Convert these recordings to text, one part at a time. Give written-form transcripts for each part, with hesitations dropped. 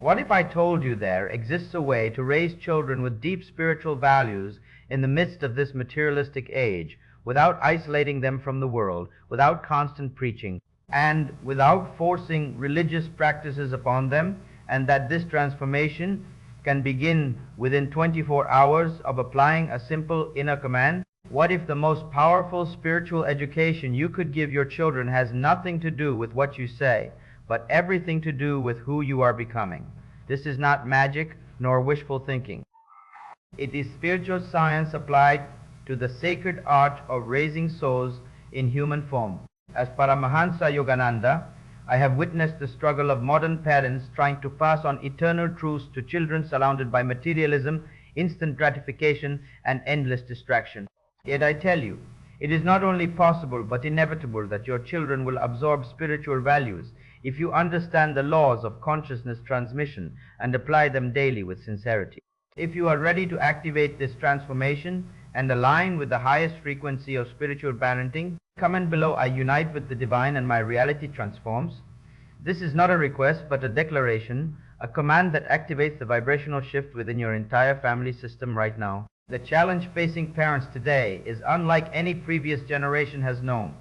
What if I told you there exists a way to raise children with deep spiritual values in the midst of this materialistic age, without isolating them from the world, without constant preaching, and without forcing religious practices upon them, and that this transformation can begin within 24 hours of applying a simple inner command? What if the most powerful spiritual education you could give your children has nothing to do with what you say, but everything to do with who you are becoming? This is not magic nor wishful thinking. It is spiritual science applied to the sacred art of raising souls in human form. As Paramahansa Yogananda, I have witnessed the struggle of modern parents trying to pass on eternal truths to children surrounded by materialism, instant gratification, and endless distraction. Yet I tell you, it is not only possible but inevitable that your children will absorb spiritual values if you understand the laws of consciousness transmission and apply them daily with sincerity. If you are ready to activate this transformation and align with the highest frequency of spiritual parenting, comment below, I unite with the divine and my reality transforms. This is not a request but a declaration, a command that activates the vibrational shift within your entire family system right now. The challenge facing parents today is unlike any previous generation has known.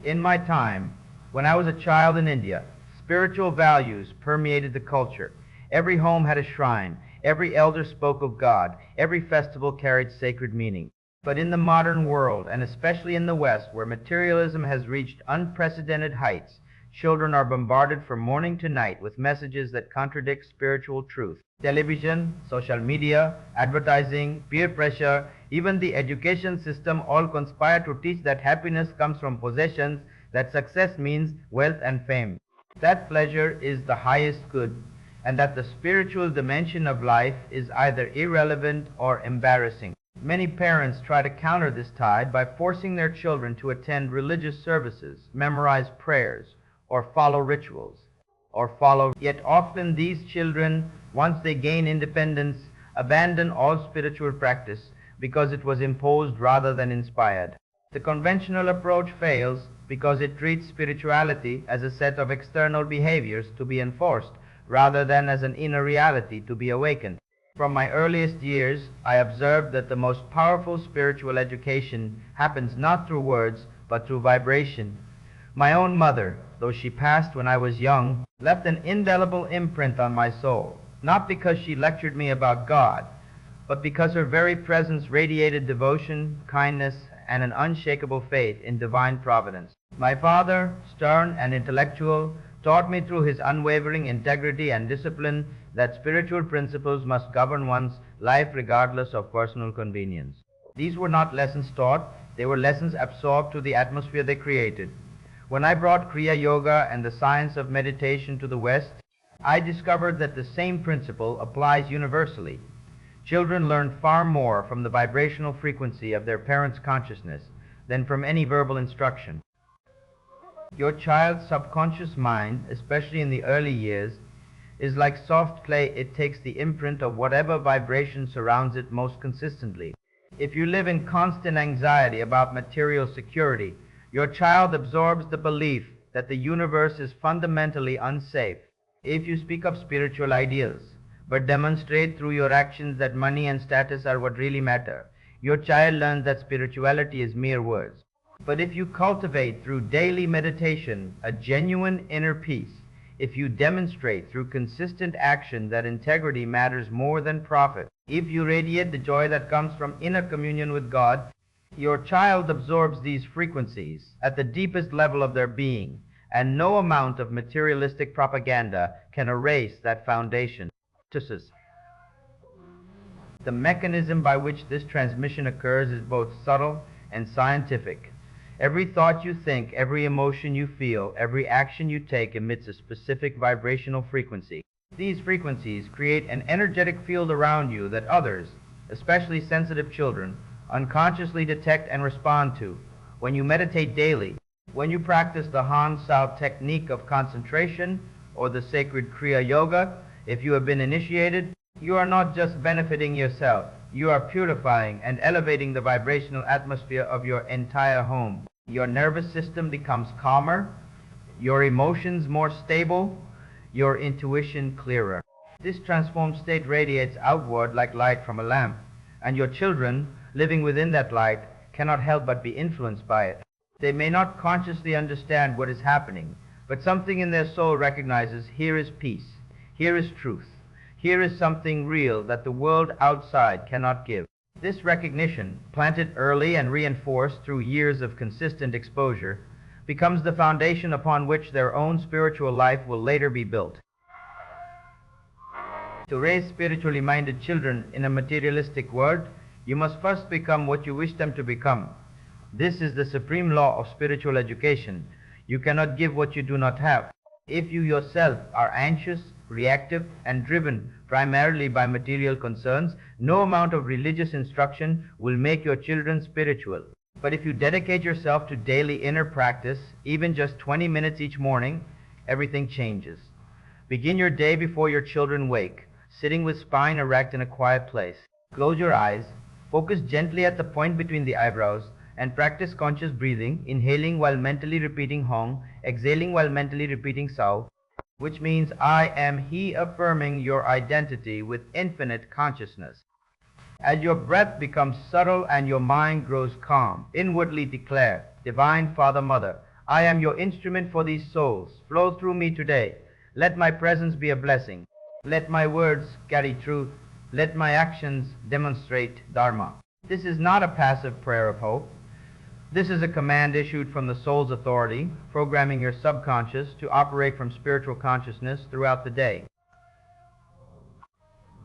In my time, when I was a child in India, spiritual values permeated the culture. Every home had a shrine. Every elder spoke of God. Every festival carried sacred meaning. But in the modern world, and especially in the West, where materialism has reached unprecedented heights, children are bombarded from morning to night with messages that contradict spiritual truth. Television, social media, advertising, peer pressure, even the education system all conspire to teach that happiness comes from possessions, that success means wealth and fame, that pleasure is the highest good, and that the spiritual dimension of life is either irrelevant or embarrassing. Many parents try to counter this tide by forcing their children to attend religious services, memorize prayers, or follow rituals, Yet often these children, once they gain independence, abandon all spiritual practice because it was imposed rather than inspired. The conventional approach fails because it treats spirituality as a set of external behaviors to be enforced, rather than as an inner reality to be awakened. From my earliest years, I observed that the most powerful spiritual education happens not through words, but through vibration. My own mother, though she passed when I was young, left an indelible imprint on my soul, not because she lectured me about God, but because her very presence radiated devotion, kindness, and an unshakable faith in divine providence. My father, stern and intellectual, taught me through his unwavering integrity and discipline that spiritual principles must govern one's life regardless of personal convenience. These were not lessons taught, they were lessons absorbed to the atmosphere they created. When I brought Kriya Yoga and the science of meditation to the West, I discovered that the same principle applies universally. Children learn far more from the vibrational frequency of their parents' consciousness than from any verbal instruction. Your child's subconscious mind, especially in the early years, is like soft clay. It takes the imprint of whatever vibration surrounds it most consistently. If you live in constant anxiety about material security, your child absorbs the belief that the universe is fundamentally unsafe. If you speak of spiritual ideals, but demonstrate through your actions that money and status are what really matter, your child learns that spirituality is mere words. But if you cultivate through daily meditation a genuine inner peace, if you demonstrate through consistent action that integrity matters more than profit, if you radiate the joy that comes from inner communion with God, your child absorbs these frequencies at the deepest level of their being, and no amount of materialistic propaganda can erase that foundation. The mechanism by which this transmission occurs is both subtle and scientific. Every thought you think, every emotion you feel, every action you take emits a specific vibrational frequency. These frequencies create an energetic field around you that others, especially sensitive children, unconsciously detect and respond to. When you meditate daily, when you practice the Han Sao technique of concentration or the sacred Kriya Yoga, if you have been initiated, you are not just benefiting yourself, you are purifying and elevating the vibrational atmosphere of your entire home. Your nervous system becomes calmer, your emotions more stable, your intuition clearer. This transformed state radiates outward like light from a lamp, and your children, living within that light, cannot help but be influenced by it. They may not consciously understand what is happening, but something in their soul recognizes here is peace, here is truth, here is something real that the world outside cannot give. This recognition, planted early and reinforced through years of consistent exposure, becomes the foundation upon which their own spiritual life will later be built. To raise spiritually minded children in a materialistic world, you must first become what you wish them to become. This is the supreme law of spiritual education. You cannot give what you do not have. If you yourself are anxious, reactive, and driven primarily by material concerns, no amount of religious instruction will make your children spiritual. But if you dedicate yourself to daily inner practice, even just 20 minutes each morning, everything changes. Begin your day before your children wake, sitting with spine erect in a quiet place. Close your eyes, focus gently at the point between the eyebrows, and practice conscious breathing, inhaling while mentally repeating Hong, exhaling while mentally repeating Sao, which means I am He, affirming your identity with infinite consciousness. As your breath becomes subtle and your mind grows calm, inwardly declare, Divine Father, Mother, I am your instrument for these souls. Flow through me today. Let my presence be a blessing. Let my words carry truth. Let my actions demonstrate Dharma. This is not a passive prayer of hope. This is a command issued from the soul's authority, programming your subconscious to operate from spiritual consciousness throughout the day.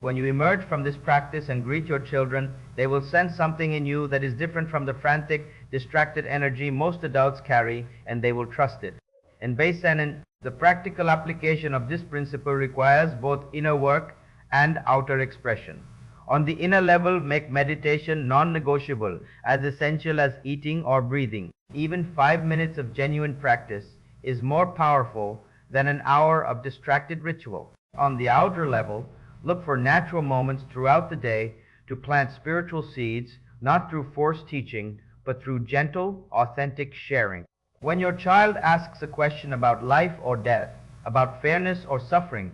When you emerge from this practice and greet your children, they will sense something in you that is different from the frantic, distracted energy most adults carry, and they will trust it. In Beisanen, the practical application of this principle requires both inner work and outer expression. On the inner level, make meditation non-negotiable, as essential as eating or breathing. Even 5 minutes of genuine practice is more powerful than an hour of distracted ritual. On the outer level, look for natural moments throughout the day to plant spiritual seeds, not through forced teaching, but through gentle, authentic sharing. When your child asks a question about life or death, about fairness or suffering,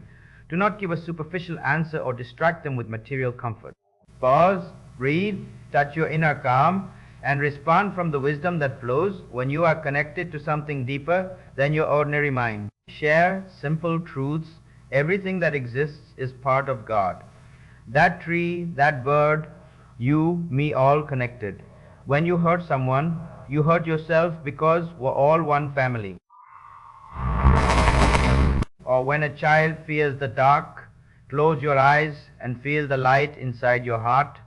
do not give a superficial answer or distract them with material comfort. Pause, breathe, touch your inner calm, and respond from the wisdom that flows when you are connected to something deeper than your ordinary mind. Share simple truths. Everything that exists is part of God. That tree, that bird, you, me, all connected. When you hurt someone, you hurt yourself because we're all one family. Or when a child fears the dark, close your eyes and feel the light inside your heart.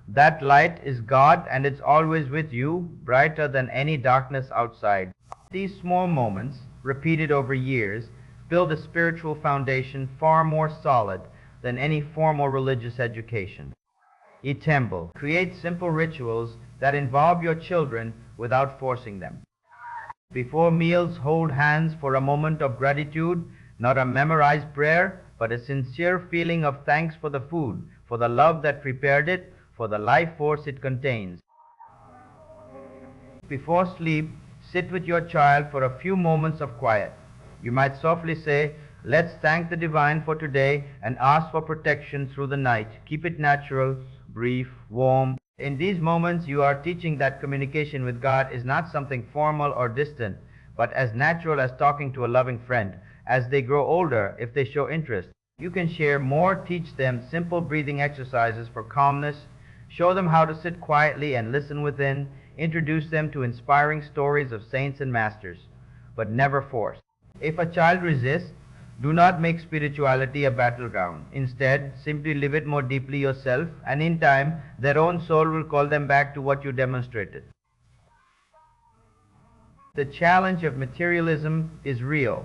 That light is God, and it's always with you, brighter than any darkness outside. These small moments, repeated over years, build a spiritual foundation far more solid than any formal religious education. Itembo, create simple rituals that involve your children without forcing them. Before meals, hold hands for a moment of gratitude, not a memorized prayer, but a sincere feeling of thanks for the food, for the love that prepared it, for the life force it contains. Before sleep, sit with your child for a few moments of quiet. You might softly say, let's thank the Divine for today and ask for protection through the night. Keep it natural, brief, warm. In these moments, you are teaching that communication with God is not something formal or distant, but as natural as talking to a loving friend. As they grow older, if they show interest, you can share more, teach them simple breathing exercises for calmness, show them how to sit quietly and listen within, introduce them to inspiring stories of saints and masters, but never force. If a child resists, do not make spirituality a battleground. Instead, simply live it more deeply yourself, and in time, their own soul will call them back to what you demonstrated. The challenge of materialism is real,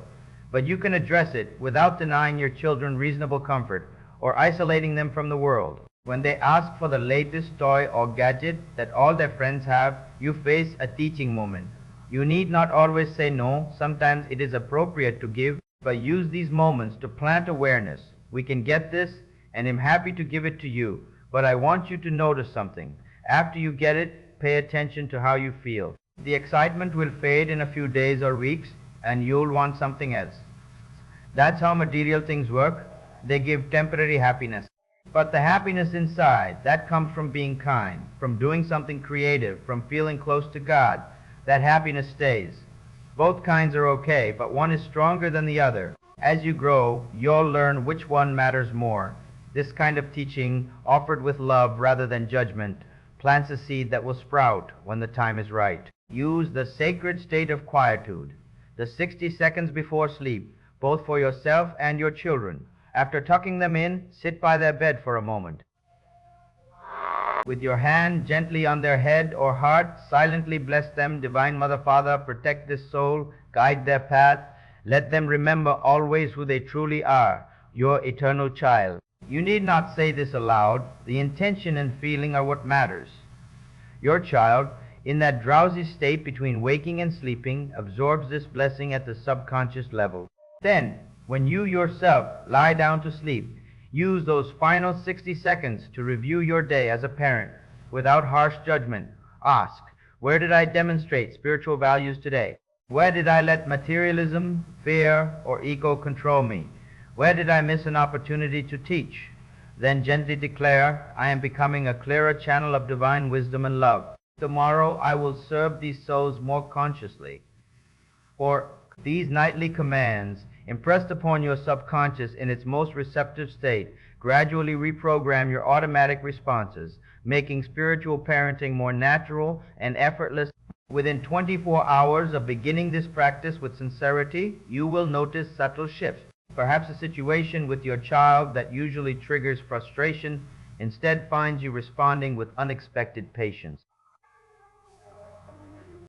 but you can address it without denying your children reasonable comfort or isolating them from the world. When they ask for the latest toy or gadget that all their friends have, you face a teaching moment. You need not always say no. Sometimes it is appropriate to give, but use these moments to plant awareness. We can get this, and I'm happy to give it to you, but I want you to notice something. After you get it, pay attention to how you feel. The excitement will fade in a few days or weeks, and you'll want something else. That's how material things work. They give temporary happiness. But the happiness inside, that comes from being kind, from doing something creative, from feeling close to God. That happiness stays. Both kinds are okay, but one is stronger than the other. As you grow, you'll learn which one matters more. This kind of teaching, offered with love rather than judgment, plants a seed that will sprout when the time is right. Use the sacred state of quietude, the 60 seconds before sleep, both for yourself and your children. After tucking them in, sit by their bed for a moment. With your hand gently on their head or heart, silently bless them. Divine Mother, Father, protect this soul, guide their path. Let them remember always who they truly are, your eternal child. You need not say this aloud. The intention and feeling are what matters. Your child, in that drowsy state between waking and sleeping, absorbs this blessing at the subconscious level. Then, when you yourself lie down to sleep, use those final 60 seconds to review your day as a parent without harsh judgment. Ask, where did I demonstrate spiritual values today? Where did I let materialism, fear, or ego control me? Where did I miss an opportunity to teach? Then gently declare, I am becoming a clearer channel of divine wisdom and love. Tomorrow I will serve these souls more consciously. For these nightly commands, impressed upon your subconscious in its most receptive state, gradually reprogram your automatic responses, making spiritual parenting more natural and effortless. Within 24 hours of beginning this practice with sincerity, you will notice subtle shifts. Perhaps a situation with your child that usually triggers frustration instead finds you responding with unexpected patience.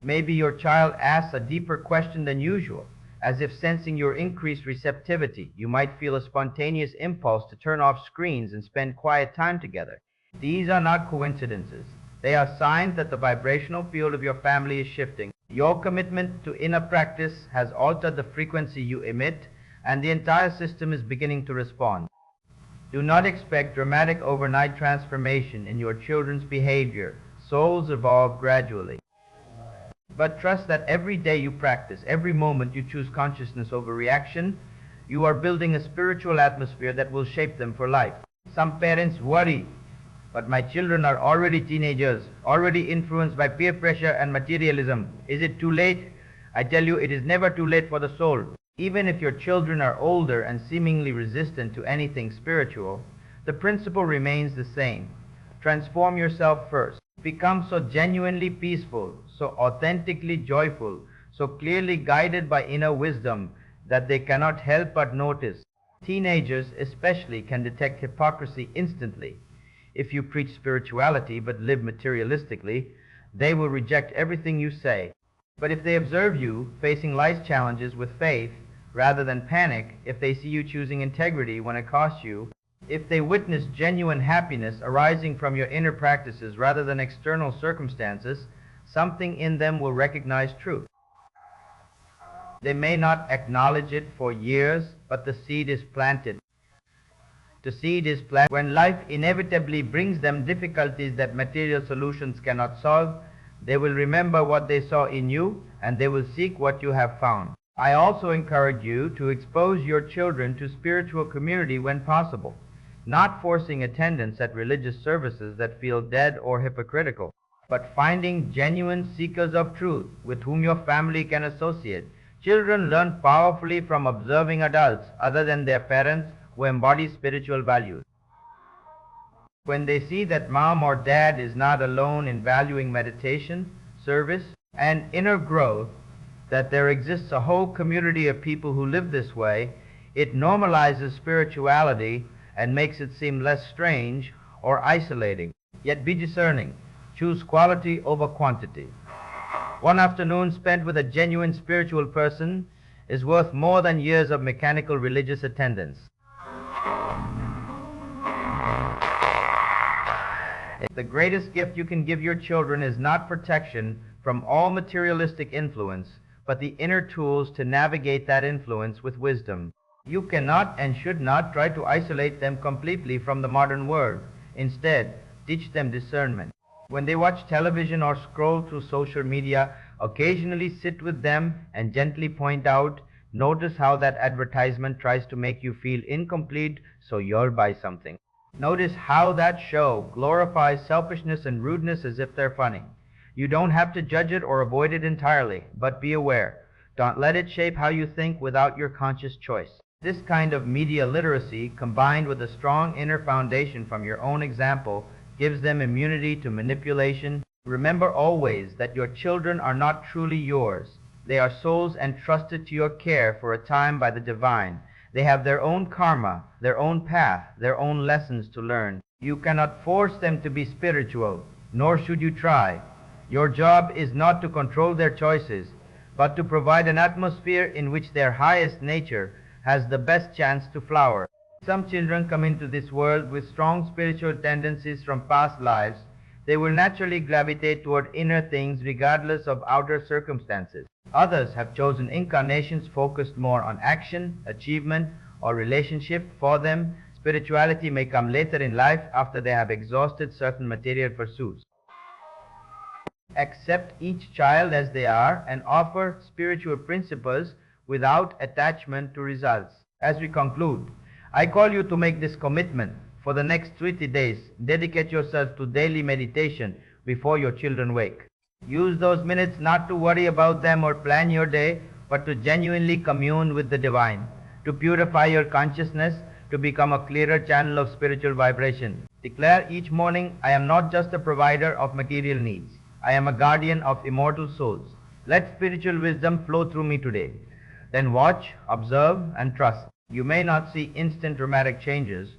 Maybe your child asks a deeper question than usual. As if sensing your increased receptivity, you might feel a spontaneous impulse to turn off screens and spend quiet time together. These are not coincidences. They are signs that the vibrational field of your family is shifting. Your commitment to inner practice has altered the frequency you emit, and the entire system is beginning to respond. Do not expect dramatic overnight transformation in your children's behavior. Souls evolve gradually. But trust that every day you practice, every moment you choose consciousness over reaction, you are building a spiritual atmosphere that will shape them for life. Some parents worry, but my children are already teenagers, already influenced by peer pressure and materialism. Is it too late? I tell you, it is never too late for the soul. Even if your children are older and seemingly resistant to anything spiritual, the principle remains the same. Transform yourself first. Become so genuinely peaceful, so authentically joyful, so clearly guided by inner wisdom that they cannot help but notice. Teenagers especially can detect hypocrisy instantly. If you preach spirituality but live materialistically, they will reject everything you say. But if they observe you facing life's challenges with faith rather than panic, if they see you choosing integrity when it costs you, if they witness genuine happiness arising from your inner practices rather than external circumstances, something in them will recognize truth. They may not acknowledge it for years, but the seed is planted. The seed is planted. When life inevitably brings them difficulties that material solutions cannot solve, they will remember what they saw in you, and they will seek what you have found. I also encourage you to expose your children to spiritual community when possible, not forcing attendance at religious services that feel dead or hypocritical, but finding genuine seekers of truth with whom your family can associate. Children learn powerfully from observing adults other than their parents who embody spiritual values. When they see that mom or dad is not alone in valuing meditation, service, and inner growth, that there exists a whole community of people who live this way, it normalizes spirituality and makes it seem less strange or isolating. Yet be discerning. Choose quality over quantity. One afternoon spent with a genuine spiritual person is worth more than years of mechanical religious attendance. The greatest gift you can give your children is not protection from all materialistic influence, but the inner tools to navigate that influence with wisdom. You cannot and should not try to isolate them completely from the modern world. Instead, teach them discernment. When they watch television or scroll through social media, occasionally sit with them and gently point out, Notice how that advertisement tries to make you feel incomplete, so you'll buy something. Notice how that show glorifies selfishness and rudeness as if they're funny. You don't have to judge it or avoid it entirely, but be aware. Don't let it shape how you think without your conscious choice. This kind of media literacy, combined with a strong inner foundation from your own example, gives them immunity to manipulation. Remember always that your children are not truly yours. They are souls entrusted to your care for a time by the divine. They have their own karma, their own path, their own lessons to learn. You cannot force them to be spiritual, nor should you try. Your job is not to control their choices, but to provide an atmosphere in which their highest nature has the best chance to flower. Some children come into this world with strong spiritual tendencies from past lives. They will naturally gravitate toward inner things regardless of outer circumstances. Others have chosen incarnations focused more on action, achievement, or relationship. For them, spirituality may come later in life after they have exhausted certain material pursuits. Accept each child as they are and offer spiritual principles without attachment to results. As we conclude, I call you to make this commitment. For the next 30 days, dedicate yourself to daily meditation before your children wake. Use those minutes not to worry about them or plan your day, but to genuinely commune with the divine, to purify your consciousness, to become a clearer channel of spiritual vibration. Declare each morning, I am not just a provider of material needs. I am a guardian of immortal souls. Let spiritual wisdom flow through me today. Then watch, observe, and trust. You may not see instant dramatic changes,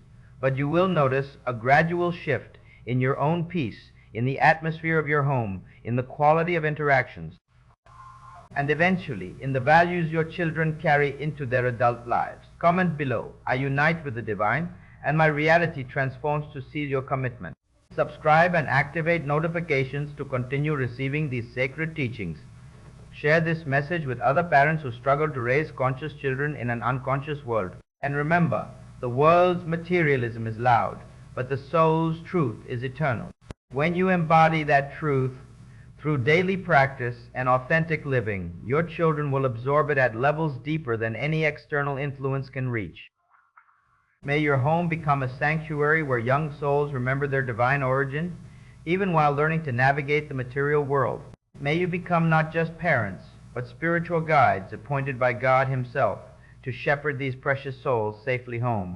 but you will notice a gradual shift in your own peace, in the atmosphere of your home, in the quality of interactions, and eventually in the values your children carry into their adult lives. Comment below. I unite with the divine, and my reality transforms to seal your commitment. Subscribe and activate notifications to continue receiving these sacred teachings. Share this message with other parents who struggle to raise conscious children in an unconscious world. And remember, the world's materialism is loud, but the soul's truth is eternal. When you embody that truth through daily practice and authentic living, your children will absorb it at levels deeper than any external influence can reach. May your home become a sanctuary where young souls remember their divine origin, even while learning to navigate the material world. May you become not just parents, but spiritual guides appointed by God Himself to shepherd these precious souls safely home.